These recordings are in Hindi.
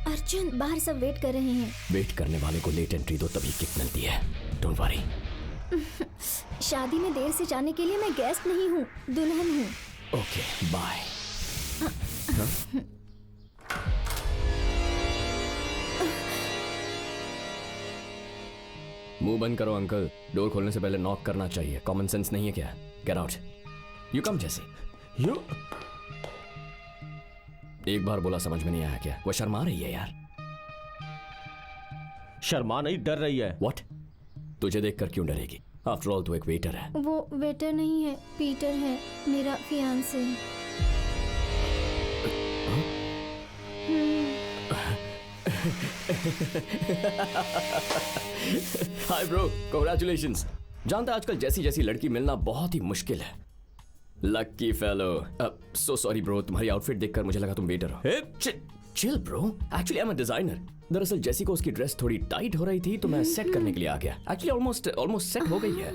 अर्जुन, बाहर सब वेट कर रहे हैं। वेट करने वाले को लेट एंट्री दो, तभी किक मिलती है। Don't worry. शादी में देर से जाने के लिए मैं गेस्ट नहीं हूँ, दुल्हन हूँ। Okay, bye. मुंह बंद करो अंकल। डोर खोलने से पहले नॉक करना चाहिए। कॉमन सेंस नहीं है क्या? Get out. यू कम जैसे। यू एक बार बोला समझ में नहीं आया क्या? वो शर्मा रही है यार। शर्मा नहीं, डर रही है। व्हाट? तुझे देखकर क्यों डरेगी? आफ्टर ऑल तू एक वेटर है। वो वेटर नहीं है, पीटर है, मेरा फियांसे। Hi bro, congratulations. जानता आजकल जैसी जैसी लड़की मिलना बहुत ही मुश्किल है। Lucky fellow. So sorry bro, तुम्हारी आउटफिट देखकर मुझे लगा तुम वेटर हो। Chill bro, actually I am a designer. दरअसल जैसी को उसकी ड्रेस थोड़ी टाइट हो रही थी तो मैं सेट करने के लिए आ गया। एक्चुअली ऑलमोस्ट सेट हो गई है।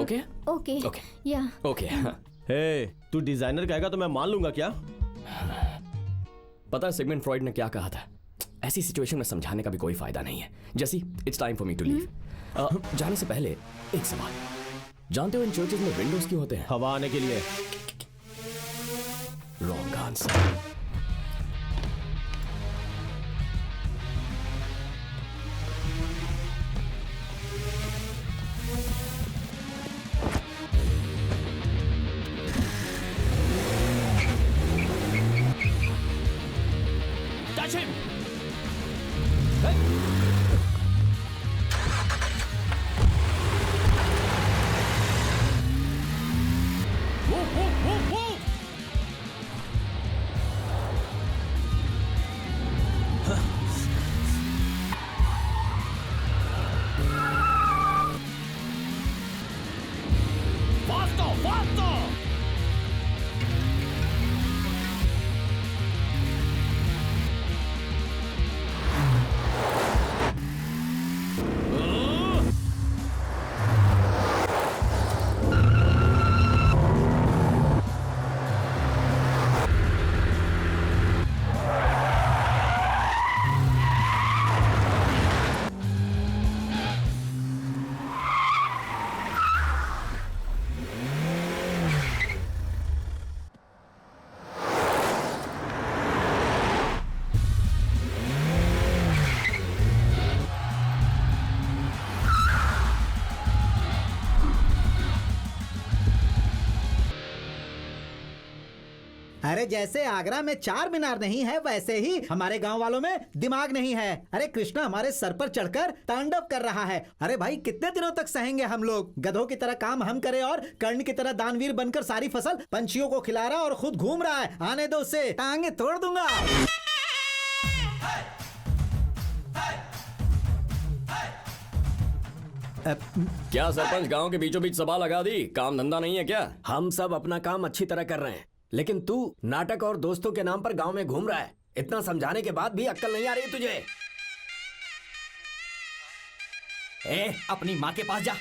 ओके ओके ओके या ओके। हे, तू डिजाइनर कहेगा तो मैं मान लूंगा क्या? पता है सिगमंड फ्रॉइड ने क्या कहा था? ऐसी सिचुएशन में समझाने का भी कोई फायदा नहीं है। जैसी it's time for me to leave. जाने से पहले एक सवाल। जानते हो इन चर्चेज में विंडोज क्यों होते हैं? हवा आने के लिए। Wrong answer. Touch him! अरे जैसे आगरा में चार मीनार नहीं है, वैसे ही हमारे गांव वालों में दिमाग नहीं है। अरे कृष्णा हमारे सर पर चढ़कर तांडव कर रहा है। अरे भाई कितने दिनों तक सहेंगे हम लोग? गधों की तरह काम हम करें और कर्ण की तरह दानवीर बनकर सारी फसल पंछियों को खिला रहा और खुद घूम रहा है। आने दो उसे, टांगे तोड़ दूंगा। क्या सरपंच गांव के बीचों बीच सभा लगा दी? काम धंधा नहीं है क्या? हम सब अपना काम अच्छी तरह कर रहे हैं, लेकिन तू नाटक और दोस्तों के नाम पर गांव में घूम रहा है। इतना समझाने के बाद भी अक्ल नहीं आ रही तुझे? अपनी माँ के पास जा।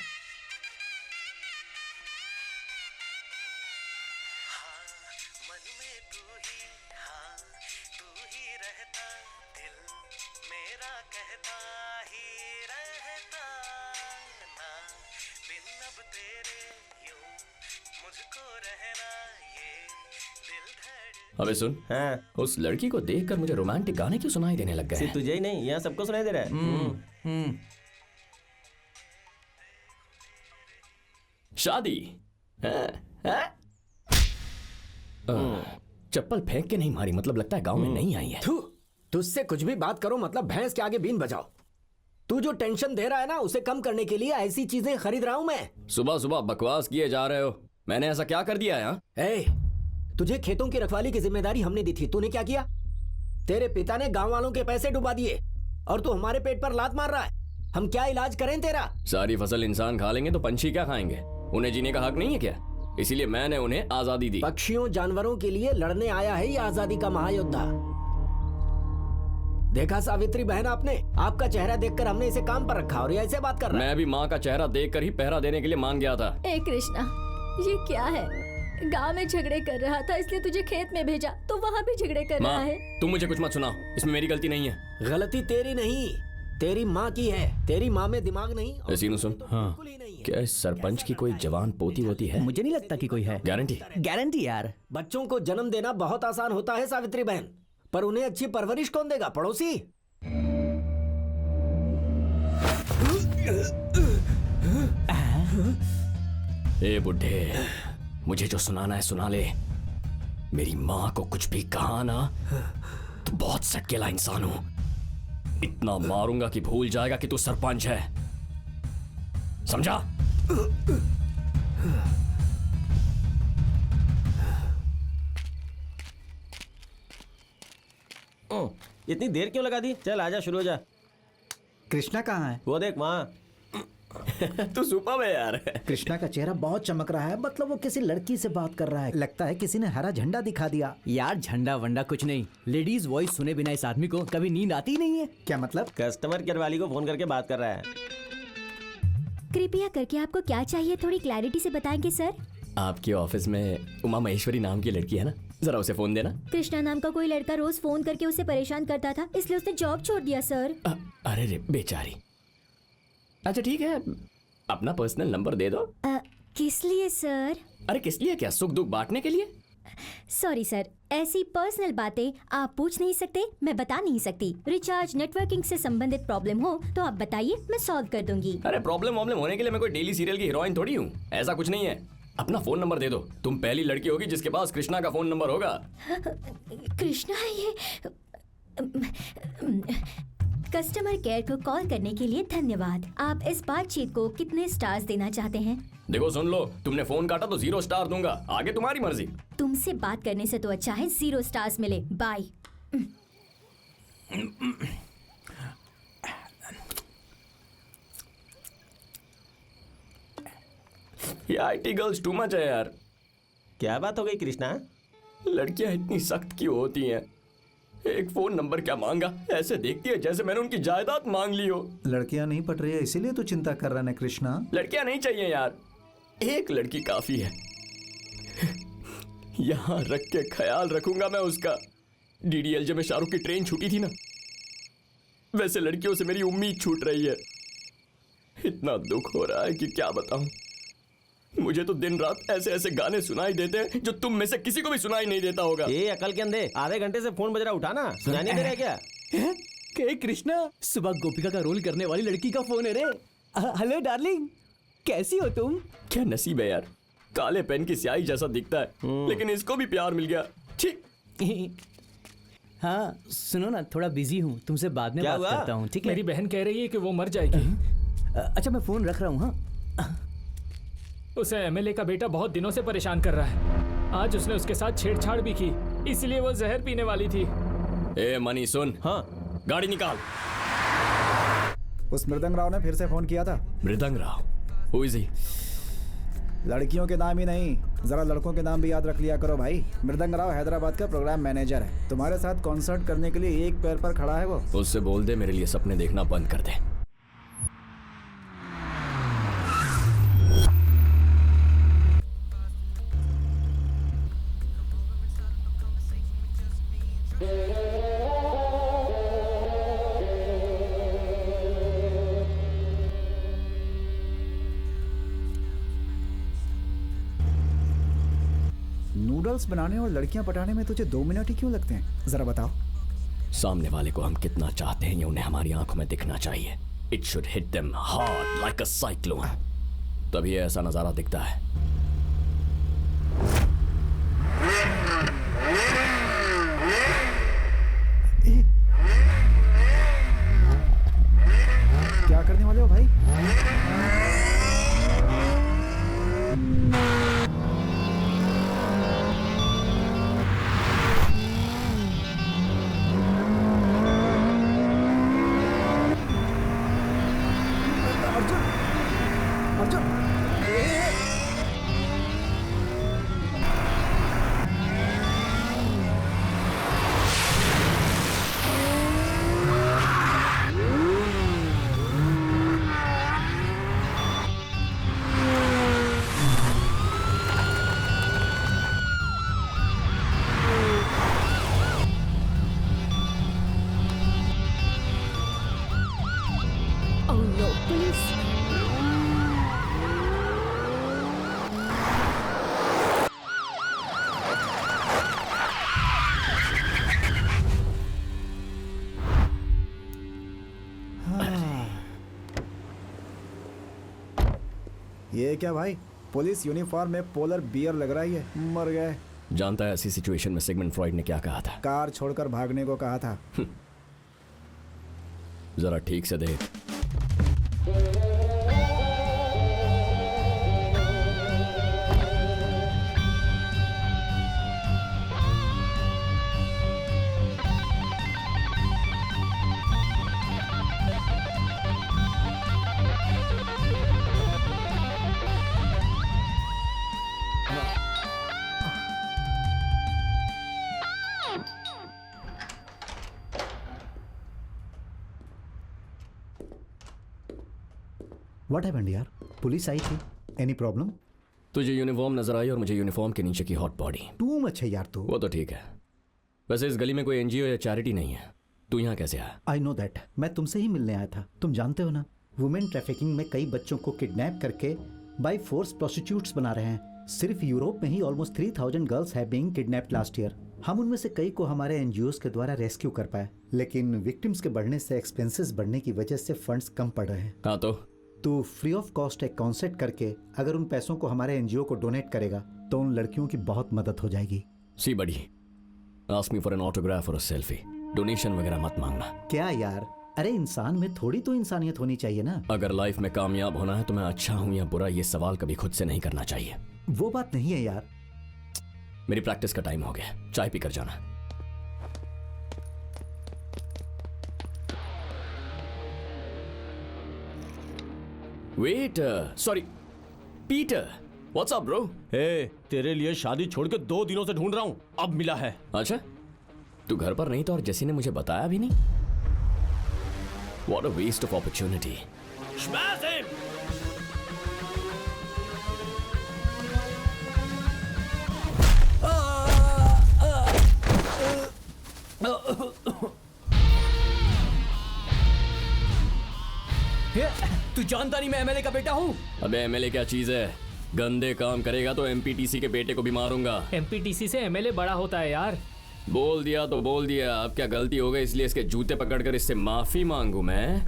अबे सुन, उस लड़की को देखकर मुझे रोमांटिक गाने क्यों सुनाई देने लग गए? सिर्फ तुझे ही नहीं, यहाँ सबको सुनाई दे रहा है। शादी? चप्पल फेंक के नहीं मारी, मतलब लगता है गांव में नहीं आई है। तुझसे कुछ भी बात करो मतलब भैंस के आगे बीन बजाओ। तू जो टेंशन दे रहा है ना, उसे कम करने के लिए ऐसी चीजें खरीद रहा हूं मैं। सुबह सुबह बकवास किए जा रहे हो। मैंने ऐसा क्या कर दिया है? तुझे खेतों की रखवाली की जिम्मेदारी हमने दी थी, तूने क्या किया? तेरे पिता ने गांव वालों के पैसे डुबा दिए और तू हमारे पेट पर लात मार रहा है। हम क्या इलाज करें तेरा? सारी फसल इंसान खा लेंगे तो पंछी क्या खाएंगे? उन्हें जीने का हक नहीं है क्या? इसीलिए मैंने उन्हें आजादी दी। पक्षियों जानवरों के लिए लड़ने आया है ये आजादी का महायोद्धा। देखा सावित्री बहन आपने, आपका चेहरा देखकर हमने इसे काम पर रखा और ये ऐसे बात कर रहा है। मैं भी माँ का चेहरा देखकर ही पहरा देने के लिए मांग गया था। ए कृष्णा, ये क्या है? गांव में झगड़े कर रहा था इसलिए तुझे खेत में भेजा, तो वहाँ भी झगड़े कर रहा माँ, है। तुम मुझे कुछ मत सुनाओ, इसमें मेरी गलती नहीं है। गलती तेरी नहीं, तेरी माँ की है। तेरी माँ में दिमाग नहीं और सीनू सुन, बिल्कुल ही नहीं है। क्या इस सरपंच की कोई जवान पोती होती है? मुझे नहीं लगता कि कोई है। गारंटी? गारंटी यार। बच्चों को जन्म देना बहुत आसान होता है सावित्री बहन, पर उन्हें अच्छी परवरिश कौन देगा? पड़ोसी। ए बुड्ढे, मुझे जो सुनाना है सुना ले। मेरी माँ को कुछ भी कहा ना तो बहुत सटकेला इंसान हूं। इतना मारूंगा कि भूल जाएगा कि तू सरपंच है, समझा? इतनी देर क्यों लगा दी? चल आजा, शुरू हो जा। कृष्णा कहाँ है? वो देख वहाँ। तू सुपर है यार। कृष्णा का चेहरा बहुत चमक रहा है, मतलब वो किसी लड़की से बात कर रहा है। लगता है किसी ने हरा झंडा दिखा दिया। यार झंडा वंडा कुछ नहीं, लेडीज वॉइस सुने बिना इस आदमी को कभी नींद आती ही नहीं है। क्या मतलब? कस्टमर केयर वाली को फोन करके बात कर रहा है। कृपया करके आपको क्या चाहिए थोड़ी क्लैरिटी से बताएंगे सर? आपके ऑफिस में उमा महेश्वरी नाम की लड़की है ना, जरा उसे फोन देना। कृष्णा नाम का कोई लड़का रोज फोन करके उसे परेशान करता था, इसलिए उसने जॉब छोड़ दिया सर। अरे रे बेचारी। अच्छा ठीक है, अपना पर्सनल नंबर दे दो। किस लिए सर? अरे किस लिए क्या, सुख दुख बांटने के लिए। सॉरी सर, ऐसी पर्सनल बातें आप पूछ नहीं सकते, मैं बता नहीं सकती। रिचार्ज नेटवर्किंग से संबंधित प्रॉब्लम हो तो आप बताइए, मैं सॉल्व कर दूंगी। अरे प्रॉब्लम होने के लिए मैं कोई डेली सीरियल की हीरोइन थोड़ी हूँ, ऐसा कुछ नहीं है। अपना फोन नंबर दे दो, तुम पहली लड़की होगी जिसके पास कृष्णा का फोन नंबर होगा। कृष्णा है ये। कस्टमर केयर को कॉल करने के लिए धन्यवाद। आप इस बातचीत को कितने स्टार्स देना चाहते हैं? देखो सुन लो, तुमने फोन काटा तो 0 स्टार दूंगा, आगे तुम्हारी मर्जी। तुमसे बात करने से तो अच्छा है 0 स्टार्स मिले। बाय। ये IT गर्ल्स टू मच है यार। क्या बात हो गई कृष्णा? लड़कियां इतनी सख्त क्यों होती हैं? एक फोन नंबर क्या मांगा, ऐसे देखती है जैसे मैंने उनकी जायदाद मांग ली हो। लड़कियां नहीं पट रही है इसीलिए तू चिंता कर रहा है कृष्णा। लड़कियां नहीं चाहिए यार, एक लड़की काफी है। यहां रख के ख्याल रखूंगा मैं उसका। DDLJ में शाहरुख की ट्रेन छूटी थी ना, वैसे लड़कियों से मेरी उम्मीद छूट रही है। इतना दुख हो रहा है कि क्या बताऊं। मुझे तो दिन रात ऐसे ऐसे गाने सुनाई देते हैं जो तुम में से किसी को भी सुनाई नहीं देता होगा। ये अकल के अंधे, आधे घंटे से फोन बज रहा, उठाना। सुनाई नहीं दे रहा है क्या? के कृष्णा, सुबह गोपिका का रोल करने वाली लड़की का फोन है रे। हेलो डार्लिंग, कैसी हो तुम? क्या नसीब है यार, काले पेन की स्याही जैसा दिखता है, लेकिन इसको भी प्यार मिल गया। ठीक। हाँ सुनो ना, थोड़ा बिजी हूँ, तुमसे बाद में क्या बात हुआ? करता हूँ, ठीक है? मेरी बहन कह रही है कि वो मर जाएगी। अच्छा मैं फोन रख रहा हूँ। हाँ उसे MLA का बेटा बहुत दिनों से परेशान कर रहा है। आज उसने उसके साथ छेड़छाड़ भी की, इसलिए वो जहर पीने वाली थी। ए मनी सुन, हाँ गाड़ी निकाल। उस मृदंग राव ने फिर से फोन किया था। मृदंग राव, हु इज ही? लड़कियों के नाम ही नहीं, जरा लड़कों के नाम भी याद रख लिया करो भाई। मृदंग राव हैदराबाद का प्रोग्राम मैनेजर है, तुम्हारे साथ कॉन्सर्ट करने के लिए एक पैर पर खड़ा है वो। उससे बोल दे मेरे लिए सपने देखना बंद कर दे। नूडल्स बनाने और लड़कियां पटाने में तुझे 2 मिनट ही क्यों लगते हैं, जरा बताओ। सामने वाले को हम कितना चाहते हैं ये उन्हें हमारी आंखों में दिखना चाहिए। It should hit them hard like a cyclone, तभी ऐसा नजारा दिखता है। क्या करने वाले हो भाई? पुलिस। ये क्या भाई, पुलिस यूनिफॉर्म में पोलर बियर लग रहा है, ये मर गए। जानता है ऐसी सिचुएशन में सिगमंड फ्रॉइड ने क्या कहा था? कार छोड़कर भागने को कहा था। जरा ठीक से देख। व्हाट हैपेंड यार? पुलिस आई थी, एनी प्रॉब्लम? तुझे यूनिफॉर्म नजर आई और मुझे यूनिफॉर्म के नीचे की हॉट बॉडी। टू मच है यार तू। वो तो ठीक है, वैसे इस गली में कोई एनजीओ या चैरिटी नहीं है। तू यहाँ कैसे आया? आई नो दैट, मैं तुमसे ही मिलने आया था। तुम जानते हो ना, वुमेन ट्रैफिकिंग में कई बच्चों को किडनैप करके बाय फोर्स प्रोस्टिट्यूट्स बना रहे हैं। सिर्फ यूरोप में ही almost 3000 girls have been kidnapped last year. हम उनमें से कई को हमारे एनजीओज के द्वारा रेस्क्यू कर पाए, लेकिन विक्टिम्स के बढ़ने से एक्सपेंसेस बढ़ने की वजह से फंड्स कम पड़ रहे हैं। हाँ तो फ्री ऑफ कॉस्ट एक कॉन्सर्ट करके अगर उन पैसों को हमारे एनजीओ को डोनेट करेगा तो उन लड़कियों की बहुत मदद हो जाएगी। सी बड़ी, ask me for an autograph और अ सेल्फी। डोनेशन वगैरह मत मांगना। क्या यार, अरे इंसान में थोड़ी तो इंसानियत होनी चाहिए ना। अगर लाइफ में कामयाब होना है तो मैं अच्छा हूं या बुरा, ये सवाल कभी खुद से नहीं करना चाहिए। वो बात नहीं है यार। मेरी प्रैक्टिस का टाइम हो गया, चाय पीकर जाना। Waiter, sorry, Peter, what's up bro? ए, तेरे लिए शादी छोड़ के 2 दिनों से ढूंढ रहा हूँ, अब मिला है। अच्छा, तू घर पर नहीं था और जेसी ने मुझे बताया भी नहीं। What a waste of opportunity. Smash him! तू जानता नहीं मैं एमएलए का बेटा हूँ? अबे एमएलए क्या चीज है? गंदे काम करेगा तो एमपीटीसी के बेटे को भी मारूंगा। एमपीटीसी से एमएलए बड़ा होता है यार। बोल दिया तो बोल दिया, अब क्या गलती हो गई इसलिए इसके जूते पकड़कर इससे माफी मांगू मैं?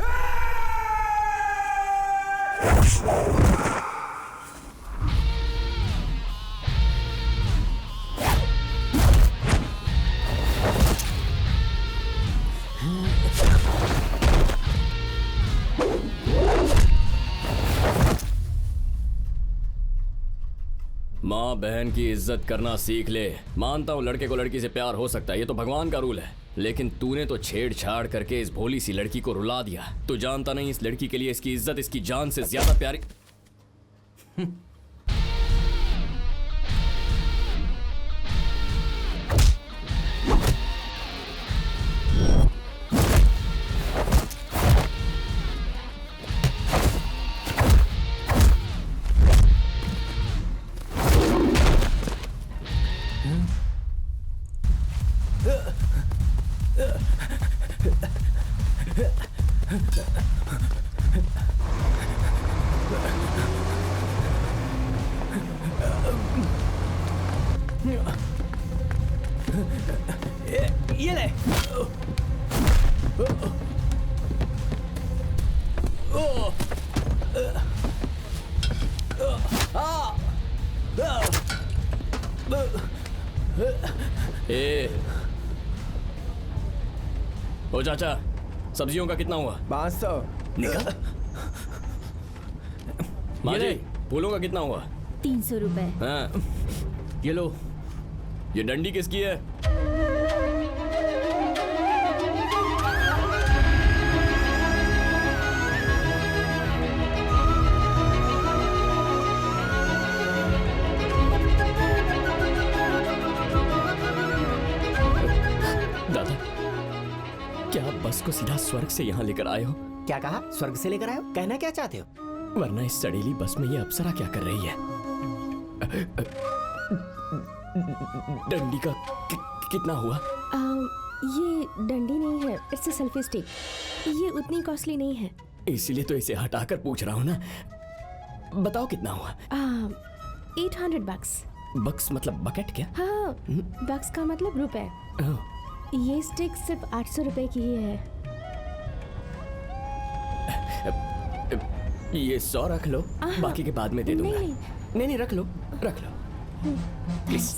माँ बहन की इज्जत करना सीख ले। मानता हूँ लड़के को लड़की से प्यार हो सकता है, ये तो भगवान का रूल है, लेकिन तूने तो छेड़छाड़ करके इस भोली सी लड़की को रुला दिया। तू जानता नहीं इस लड़की के लिए इसकी इज्जत इसकी जान से ज्यादा प्यारी। ये ले। ओ चाचा, सब्जियों का कितना हुआ? 500। निकल। माँ जी, फूलों का कितना हुआ? 300 रुपए। हाँ, ये लो। ये डंडी किसकी है? दादा, क्या आप बस को सीधा स्वर्ग से यहाँ लेकर आए हो? क्या कहा? स्वर्ग से लेकर आए हो? कहना क्या चाहते हो? वरना इस सड़ीली बस में ये अप्सरा क्या कर रही है? डंडी का कितना हुआ? ये डंडी नहीं है, इट्स अ सेल्फी स्टिक। ये उतनी कॉस्टली नहीं है। इसीलिए तो इसे हटाकर पूछ रहा हूँ ना। बताओ कितना हुआ? 800 bucks। बक्स मतलब बकेट क्या? हाँ, बक्स का मतलब रुपए। ओह, ये स्टिक सिर्फ 800 रुपए की ही है। ये 100 रख लो, बाकी के बाद में दे दूंगा। नहीं। नहीं, रख लो प्लीज।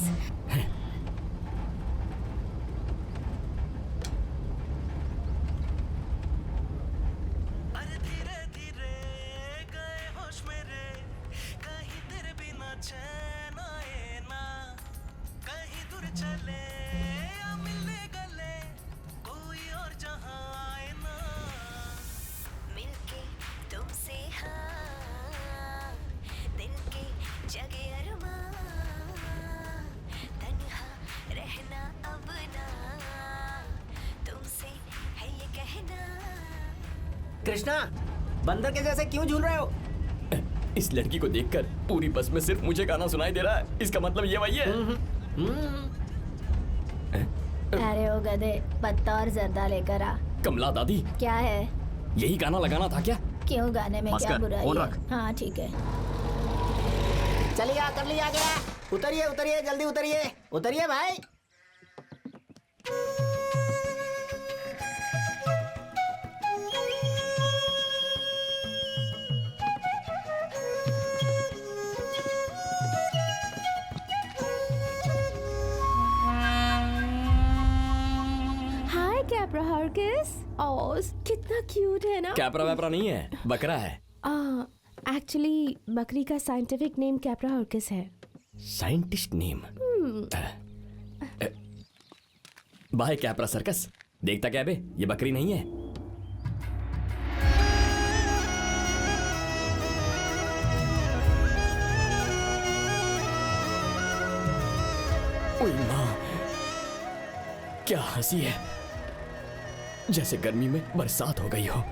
कृष्णा, बंदर के जैसे क्यों झूल रहे हो? इस लड़की को देखकर पूरी बस में सिर्फ मुझे गाना सुनाई दे रहा है। इसका मतलब ये वही है। अरे ओ गधे, पत्ता और जर्दा लेकर आ। कमला दादी, क्या है? यही गाना लगाना था क्या? क्यों, गाने में क्या बुराई है? हाँ ठीक है। चलिए कर लिया गया। उतरिए जल्दी उतरिए भाई। कैप्रा हर्किस। ओह, कितना क्यूट है ना। कैप्रा वैप्रा नहीं है, बकरा है। एक्चुअली बकरी का साइंटिफिक नेम कैप्रा हर्किस है। Scientist name? By Capra circus. देखता क्या बे, ये बकरी नहीं है। ओए माँ, क्या हंसी है, जैसे गर्मी में बरसात हो गई हो।